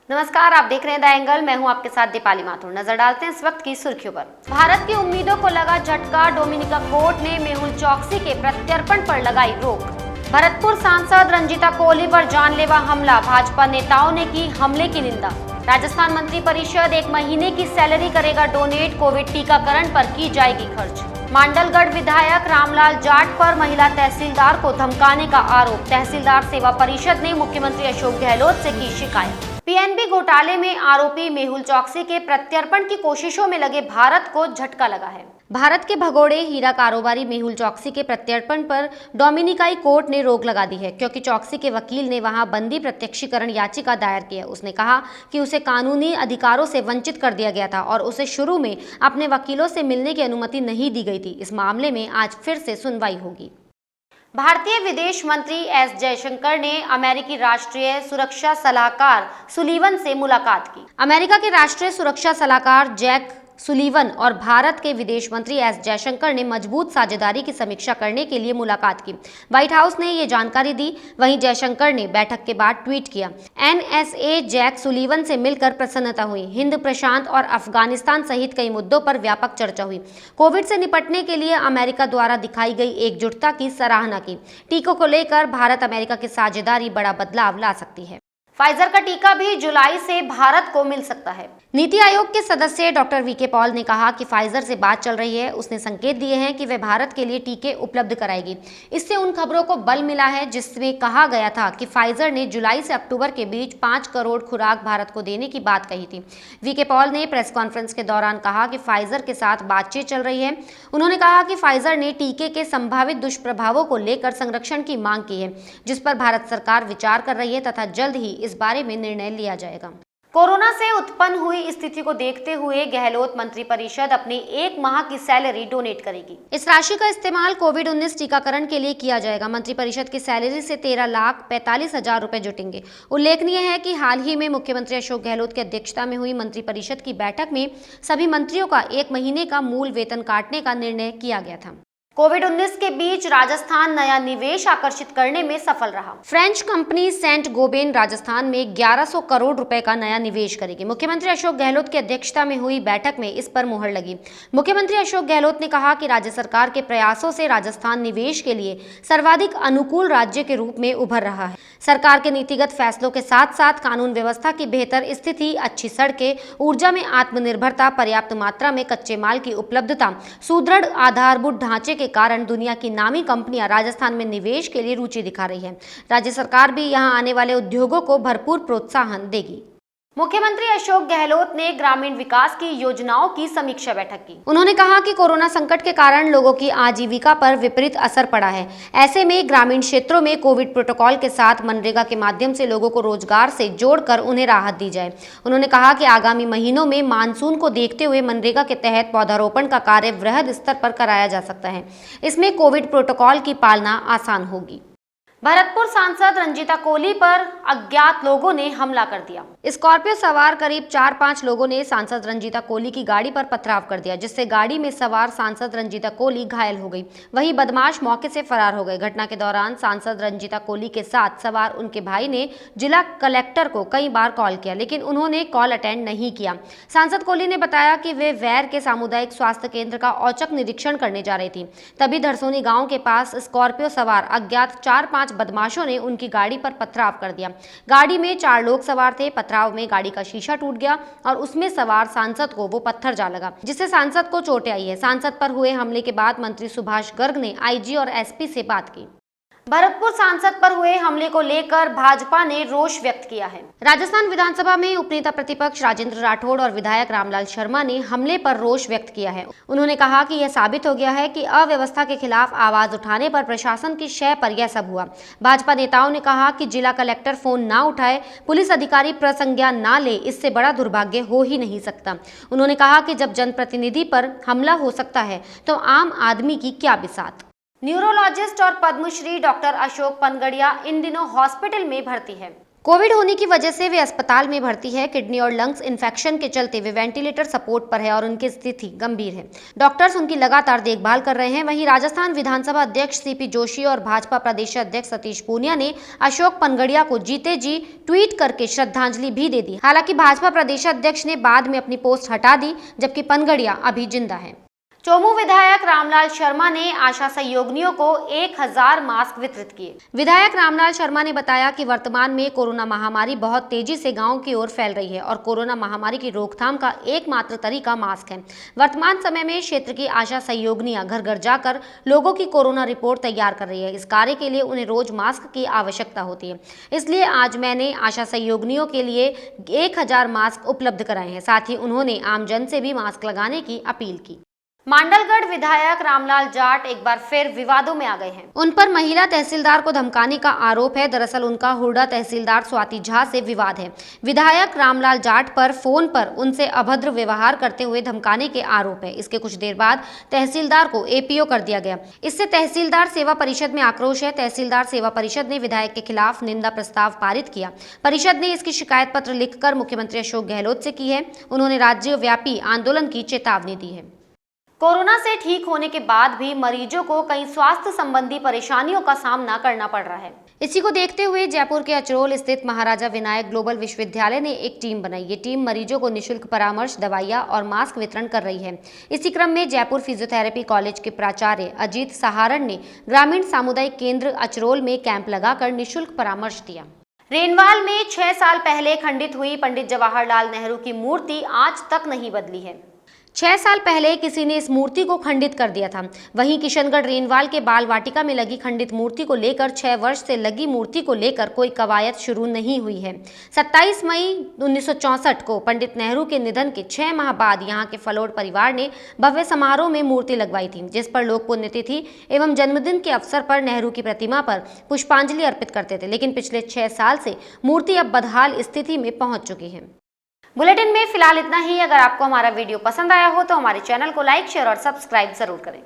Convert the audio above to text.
नमस्कार, आप देख रहे हैं द एंगल। मैं हूं आपके साथ दीपाली माथुर। नजर डालते हैं इस वक्त की सुर्खियों पर। भारत की उम्मीदों को लगा झटका। डोमिनिका कोर्ट ने मेहुल चोकसी के प्रत्यर्पण पर लगाई रोक। भरतपुर सांसद रंजीता कोहली पर जानलेवा हमला। भाजपा नेताओं ने की हमले की निंदा। राजस्थान मंत्री परिषद 1 महीने की सैलरी करेगा डोनेट। कोविड टीकाकरण पर की जाएगी खर्च। मांडलगढ़ विधायक रामलाल जाट पर महिला तहसीलदार को धमकाने का आरोप। तहसीलदार सेवा परिषद ने मुख्यमंत्री अशोक गहलोत से की शिकायत। पीएनबी घोटाले में आरोपी मेहुल चोकसी के प्रत्यर्पण की कोशिशों में लगे भारत को झटका लगा है। भारत के भगोड़े हीरा कारोबारी मेहुल चोकसी के प्रत्यर्पण पर डोमिनिकाई कोर्ट ने रोक लगा दी है, क्योंकि चोकसी के वकील ने वहां बंदी प्रत्यक्षीकरण याचिका दायर की है। उसने कहा कि उसे कानूनी अधिकारों से वंचित कर दिया गया था और उसे शुरू में अपने वकीलों से मिलने की अनुमति नहीं दी गई थी। इस मामले में आज फिर से सुनवाई होगी। भारतीय विदेश मंत्री एस जयशंकर ने अमेरिकी राष्ट्रीय सुरक्षा सलाहकार सुलीवन से मुलाकात की। अमेरिका के राष्ट्रीय सुरक्षा सलाहकार जैक सुलीवन और भारत के विदेश मंत्री एस जयशंकर ने मजबूत साझेदारी की समीक्षा करने के लिए मुलाकात की। व्हाइट हाउस ने ये जानकारी दी। वहीं जयशंकर ने बैठक के बाद ट्वीट किया, एनएसए जैक सुलीवन से मिलकर प्रसन्नता हुई। हिंद प्रशांत और अफगानिस्तान सहित कई मुद्दों पर व्यापक चर्चा हुई। कोविड से निपटने के लिए अमेरिका द्वारा दिखाई गई एकजुटता की सराहना की। टीकों को लेकर भारत अमेरिका की साझेदारी बड़ा बदलाव ला सकती है। फाइजर का टीका भी जुलाई से भारत को मिल सकता है। नीति आयोग के सदस्य डॉक्टर वीके पॉल ने कहा कि फाइजर से बात चल रही है। उसने संकेत दिए हैं कि वह भारत के लिए टीके उपलब्ध कराएगी। इससे उन खबरों को बल मिला है जिसमें कहा गया था कि फाइजर ने जुलाई से अक्टूबर के बीच 5 करोड़ खुराक भारत को देने की बात कही थी। वीके पॉल ने प्रेस कॉन्फ्रेंस के दौरान कहा कि फाइजर के साथ बातचीत चल रही है। उन्होंने कहा कि फाइजर ने टीके के संभावित दुष्प्रभावों को लेकर संरक्षण की मांग की है, जिस पर भारत सरकार विचार कर रही है तथा जल्द ही इस बारे में निर्णय लिया जाएगा। कोरोना से उत्पन्न हुई स्थिति को देखते हुए गहलोत मंत्री परिषद अपनी 1 माह की सैलरी डोनेट करेगी। इस राशि का इस्तेमाल कोविड-19 टीकाकरण के लिए किया जाएगा। मंत्री परिषद की सैलरी से 13,45,000 रुपए जुटेंगे। उल्लेखनीय है कि हाल ही में मुख्यमंत्री अशोक गहलोत की अध्यक्षता में हुई मंत्री परिषद की बैठक में सभी मंत्रियों का 1 महीने का मूल वेतन काटने का निर्णय किया गया था। कोविड-19 के बीच राजस्थान नया निवेश आकर्षित करने में सफल रहा। French company Saint Gobain Rajasthan में 1100 करोड़ रुपए का नया निवेश करेगी। मुख्यमंत्री अशोक गहलोत की अध्यक्षता में हुई बैठक में इस पर मुहर लगी। मुख्यमंत्री अशोक गहलोत ने कहा कि राज्य सरकार के प्रयासों से राजस्थान निवेश के लिए सर्वाधिक अनुकूल राज्य के रूप में उभर रहा है। सरकार के नीतिगत फैसलों के साथ साथ कानून व्यवस्था की बेहतर स्थिति, अच्छी सड़कें, ऊर्जा में आत्मनिर्भरता, पर्याप्त मात्रा में कच्चे माल की उपलब्धता, सुदृढ़ आधारभूत ढांचे के कारण दुनिया की नामी कंपनियां राजस्थान में निवेश के लिए रुचि दिखा रही है। राज्य सरकार भी यहां आने वाले उद्योगों को भरपूर प्रोत्साहन देगी। मुख्यमंत्री अशोक गहलोत ने ग्रामीण विकास की योजनाओं की समीक्षा बैठक की। उन्होंने कहा कि कोरोना संकट के कारण लोगों की आजीविका पर विपरीत असर पड़ा है। ऐसे में ग्रामीण क्षेत्रों में कोविड प्रोटोकॉल के साथ मनरेगा के माध्यम से लोगों को रोजगार से जोड़कर उन्हें राहत दी जाए। उन्होंने कहा कि आगामी महीनों में मानसून को देखते हुए मनरेगा के तहत पौधारोपण का कार्य वृहद स्तर पर कराया जा सकता है। इसमें कोविड प्रोटोकॉल की पालना आसान होगी। भरतपुर सांसद रंजीता कोहली पर अज्ञात लोगों ने हमला कर दिया। स्कॉर्पियो सवार करीब 4-5 लोगों ने सांसद रंजीता कोहली की गाड़ी पर पथराव कर दिया, जिससे गाड़ी में सवार सांसद रंजीता कोहली घायल हो गई। वहीं बदमाश मौके से फरार हो गए। घटना के दौरान सांसद रंजीता कोहली के साथ सवार उनके भाई ने जिला कलेक्टर को कई बार कॉल किया, लेकिन उन्होंने कॉल अटेंड नहीं किया। सांसद कोहली ने बताया कि वे वैर के सामुदायिक स्वास्थ्य केंद्र का औचक निरीक्षण करने जा रही थी। तभी धरसोनी गाँव के पास स्कॉर्पियो सवार अज्ञात 4-5 बदमाशों ने उनकी गाड़ी पर पथराव कर दिया। गाड़ी में 4 लोग सवार थे। पथराव में गाड़ी का शीशा टूट गया और उसमें सवार सांसद को वो पत्थर जा लगा, जिससे सांसद को चोटें आई है। सांसद पर हुए हमले के बाद मंत्री सुभाष गर्ग ने आईजी और एसपी से बात की। भरतपुर सांसद पर हुए हमले को लेकर भाजपा ने रोष व्यक्त किया है। राजस्थान विधानसभा में उपनेता प्रतिपक्ष राजेंद्र राठौड़ और विधायक रामलाल शर्मा ने हमले पर रोष व्यक्त किया है। उन्होंने कहा कि यह साबित हो गया है कि अव्यवस्था के खिलाफ आवाज उठाने पर प्रशासन की शय पर यह सब हुआ। भाजपा नेताओं ने कहा कि जिला कलेक्टर फोन ना उठाए, पुलिस अधिकारी प्रसंज्ञान ना ले, इससे बड़ा दुर्भाग्य हो ही नहीं सकता। उन्होंने कहा कि जब जनप्रतिनिधि पर हमला हो सकता है तो आम आदमी की क्या बिसात। न्यूरोलॉजिस्ट और पद्मश्री डॉक्टर अशोक पनगड़िया इन दिनों हॉस्पिटल में भर्ती है। कोविड होने की वजह से वे अस्पताल में भर्ती है। किडनी और लंग्स इन्फेक्शन के चलते वे वेंटिलेटर सपोर्ट पर है और उनकी स्थिति गंभीर है। डॉक्टर्स उनकी लगातार देखभाल कर रहे हैं। वहीं राजस्थान विधानसभा अध्यक्ष सीपी जोशी और भाजपा प्रदेश अध्यक्ष सतीश पूनिया ने अशोक पनगड़िया को जीते जी ट्वीट करके श्रद्धांजलि भी दे दी। हालांकि भाजपा प्रदेश अध्यक्ष ने बाद में अपनी पोस्ट हटा दी, जबकि पनगड़िया अभी जिंदा है। चोमू विधायक रामलाल शर्मा ने आशा सहयोगिनियों को 1000 मास्क वितरित किए। विधायक रामलाल शर्मा ने बताया कि वर्तमान में कोरोना महामारी बहुत तेजी से गांव की ओर फैल रही है और कोरोना महामारी की रोकथाम का एकमात्र तरीका मास्क है। वर्तमान समय में क्षेत्र की आशा सहयोगिनियां घर घर जाकर लोगों की कोरोना रिपोर्ट तैयार कर रही है। इस कार्य के लिए उन्हें रोज मास्क की आवश्यकता होती है, इसलिए आज मैंने आशा सहयोगिनियों के लिए 1000 मास्क उपलब्ध कराए हैं। साथ ही उन्होंने आमजन से भी मास्क लगाने की अपील की। मांडलगढ़ विधायक रामलाल जाट एक बार फिर विवादों में आ गए हैं। उन पर महिला तहसीलदार को धमकाने का आरोप है। दरअसल उनका हुडा तहसीलदार स्वाति झा से विवाद है। विधायक रामलाल जाट पर फोन पर उनसे अभद्र व्यवहार करते हुए धमकाने के आरोप है। इसके कुछ देर बाद तहसीलदार को एपीओ कर दिया गया। इससे तहसीलदार सेवा परिषद में आक्रोश है। तहसीलदार सेवा परिषद ने विधायक के खिलाफ निंदा प्रस्ताव पारित किया। परिषद ने इसकी शिकायत पत्र लिखकर मुख्यमंत्री अशोक गहलोत से की है। उन्होंने राज्यव्यापी आंदोलन की चेतावनी दी है। कोरोना से ठीक होने के बाद भी मरीजों को कई स्वास्थ्य संबंधी परेशानियों का सामना करना पड़ रहा है। इसी को देखते हुए जयपुर के अचरोल स्थित महाराजा विनायक ग्लोबल विश्वविद्यालय ने एक टीम बनाई। ये टीम मरीजों को निःशुल्क परामर्श, दवाइयां और मास्क वितरण कर रही है। इसी क्रम में जयपुर फिजियोथेरेपी कॉलेज के प्राचार्य अजीत सहारण ने ग्रामीण सामुदायिक केंद्र अचरोल में कैंप लगाकर निःशुल्क परामर्श दिया। रेनवाल में 6 साल पहले खंडित हुई पंडित जवाहरलाल नेहरू की मूर्ति आज तक नहीं बदली है। 6 साल पहले किसी ने इस मूर्ति को खंडित कर दिया था। वहीं किशनगढ़ रेनवाल के बाल वाटिका में लगी खंडित मूर्ति को लेकर 6 वर्ष से लगी मूर्ति को लेकर कोई कवायद शुरू नहीं हुई है। 27 मई 1964 को पंडित नेहरू के निधन के 6 माह बाद यहां के फलोड परिवार ने भव्य समारोह में मूर्ति लगवाई थी, जिस पर लोग पुण्यतिथि एवं जन्मदिन के अवसर पर नेहरू की प्रतिमा पर पुष्पांजलि अर्पित करते थे। लेकिन पिछले 6 साल से मूर्ति अब बदहाल स्थिति में पहुंच चुकी है। बुलेटिन में फिलहाल इतना ही। अगर आपको हमारा वीडियो पसंद आया हो तो हमारे चैनल को लाइक, शेयर और सब्सक्राइब जरूर करें।